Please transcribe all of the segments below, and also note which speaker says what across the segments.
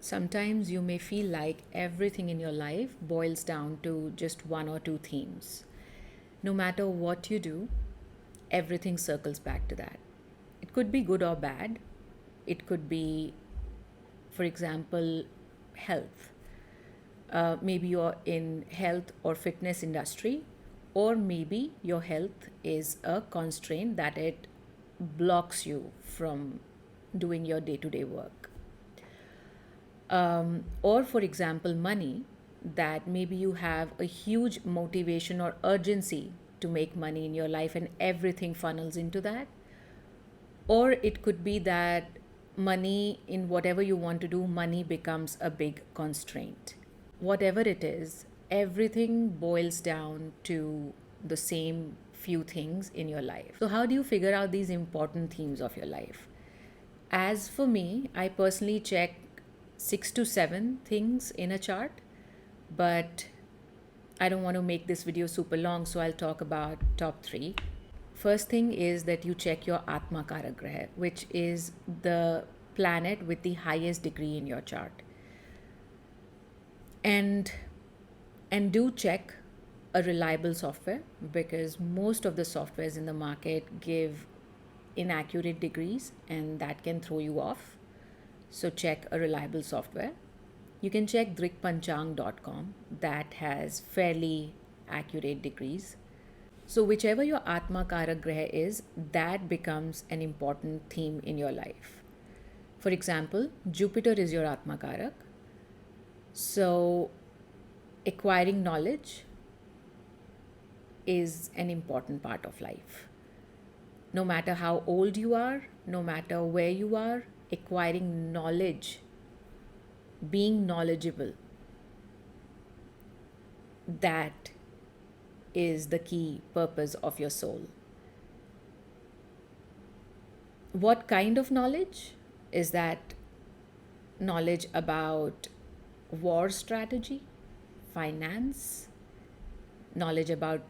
Speaker 1: Sometimes you may feel like everything in your life boils down to just one or two themes. No matter what you do, everything circles back to that. It could be good or bad. It could be, for example, health. Maybe you're in health or fitness industry, or maybe your health is a constraint that it blocks you from doing your day-to-day work. Or for example, money, that maybe you have a huge motivation or urgency to make money in your life and everything funnels into that. Or it could be that money, in whatever you want to do, money becomes a big constraint. Whatever it is, everything boils down to the same few things in your life. So how do you figure out these important themes of your life? As for me, I personally check 6 to 7 things in a chart, but I don't want to make this video super long, so I'll talk about top three. First thing is that you check your Atma Karak Graha, which is the planet with the highest degree in your chart. And do check a reliable software, because most of the softwares in the market give inaccurate degrees and that can throw you off. So check a reliable software. You can check drikpanchang.com, that has fairly accurate degrees. So whichever your Atma Karak Graha is, that becomes an important theme in your life. For example, Jupiter is your Atma Karak. So acquiring knowledge is an important part of life. No matter how old you are, no matter where you are, acquiring knowledge, being knowledgeable, that is the key purpose of your soul. What kind of knowledge? Is that knowledge about war strategy, finance, knowledge about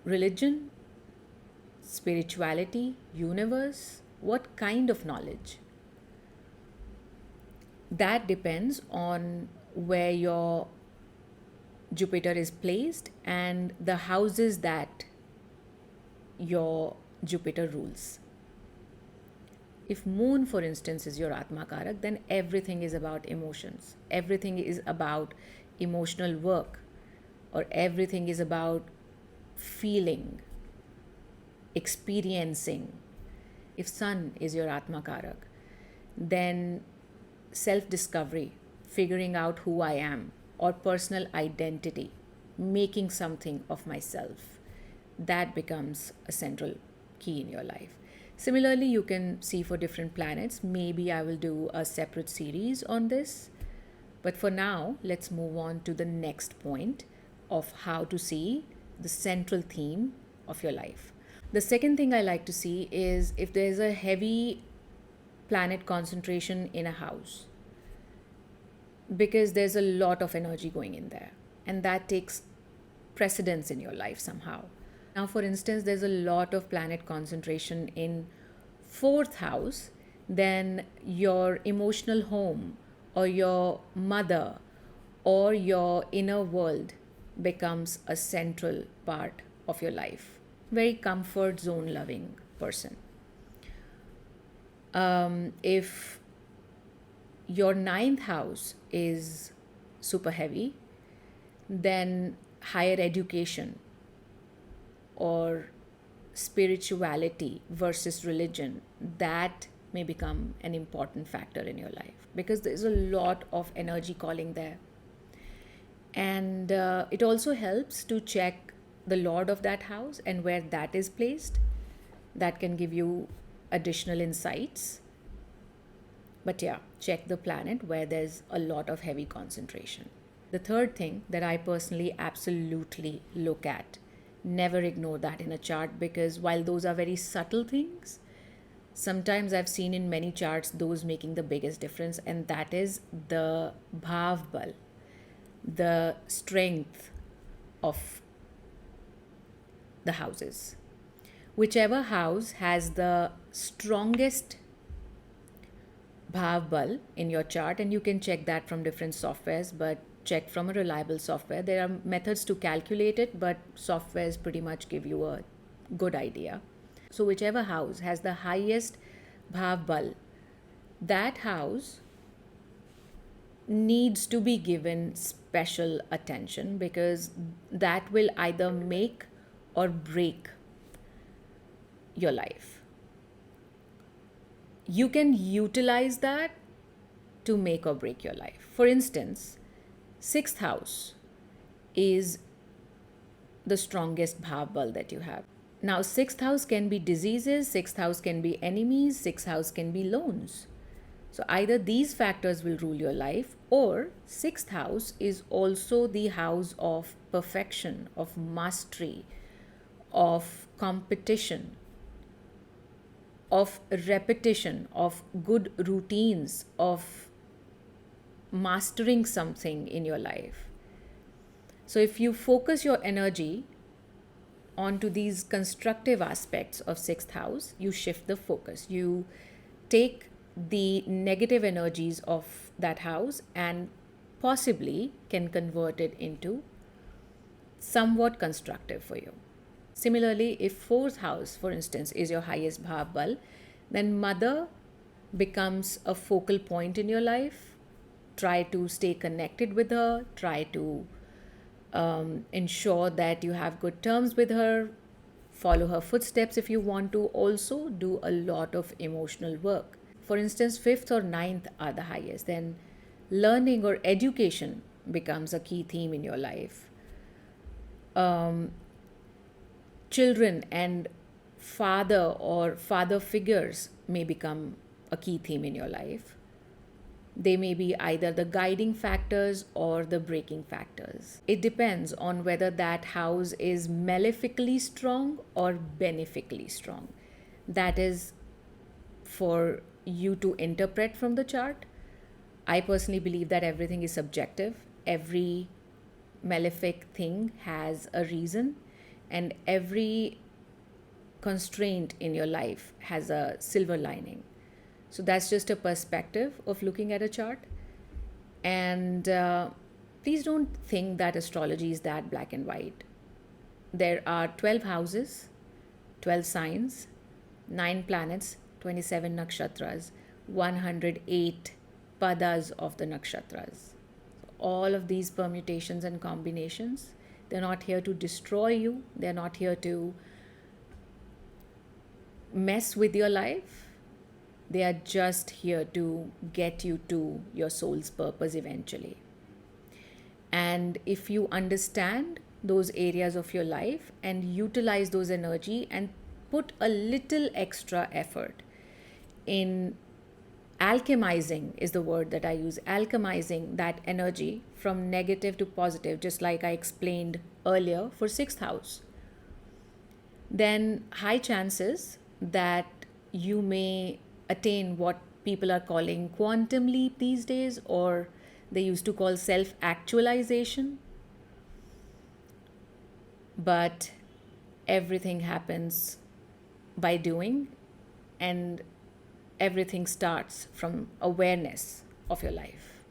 Speaker 1: religion, spirituality, universe? What kind of knowledge? That depends on where your Jupiter is placed and the houses that your Jupiter rules. If Moon, for instance, is your Atma Karak, then everything is about emotions. Everything is about emotional work, or everything is about feeling, experiencing. If Sun is your Atma Karak, then self discovery, figuring out who I am, or personal identity, making something of myself, that becomes a central key in your life. Similarly, you can see for different planets. Maybe I will do a separate series on this. But for now, let's move on to the next point of how to see the central theme of your life. The second thing I like to see is if there's a heavy planet concentration in a house, because there's a lot of energy going in there and that takes precedence in your life somehow. Now, for instance, there's a lot of planet concentration in fourth house, then your emotional home or your mother or your inner world becomes a central part of your life. Very comfort zone loving person. If your ninth house is super heavy, then higher education or spirituality versus religion, that may become an important factor in your life, because there's a lot of energy calling there. And it also helps to check the lord of that house and where that is placed. That can give you additional insights. But yeah, check the planet where there's a lot of heavy concentration. The third thing that I personally absolutely look at, never ignore that in a chart, because while those are very subtle things, sometimes I've seen in many charts those making the biggest difference, and that is the bhav bal, the strength of the houses. Whichever house has the strongest Bhav Bal in your chart, and you can check that from different softwares, but check from a reliable software. There are methods to calculate it, but softwares pretty much give you a good idea. So, whichever house has the highest Bhav Bal, that house needs to be given special attention, because that will either make or break your life. You can utilize that to make or break your life. For instance, sixth house is the strongest bhav bal that you have. Now, sixth house can be diseases, sixth house can be enemies, sixth house can be loans. So either these factors will rule your life, or sixth house is also the house of perfection, of mastery, of competition, of repetition, of good routines, of mastering something in your life. So if you focus your energy onto these constructive aspects of sixth house, you shift the focus. You take the negative energies of that house and possibly can convert it into somewhat constructive for you. Similarly, if fourth house, for instance, is your highest bhav bal, then mother becomes a focal point in your life. Try to stay connected with her, try to ensure that you have good terms with her, follow her footsteps if you want to. Also do a lot of emotional work. For instance, fifth or ninth are the highest, then learning or education becomes a key theme in your life. Children and father or father figures may become a key theme in your life. They may be either the guiding factors or the breaking factors. It depends on whether that house is malefically strong or benefically strong. That is for you to interpret from the chart. I personally believe that everything is subjective. Every malefic thing has a reason, and every constraint in your life has a silver lining. So that's just a perspective of looking at a chart. And please don't think that astrology is that black and white. There are 12 houses, 12 signs, 9 planets, 27 nakshatras, 108 padas of the nakshatras. All of these permutations and combinations, they're not here to destroy you. They're not here to mess with your life. They are just here to get you to your soul's purpose eventually. And if you understand those areas of your life and utilize those energy and put a little extra effort in alchemizing, is the word that I use, alchemizing that energy from negative to positive, just like I explained earlier for sixth house, then high chances that you may attain what people are calling quantum leap these days, or they used to call self-actualization. But everything happens by doing, and everything starts from awareness of your life.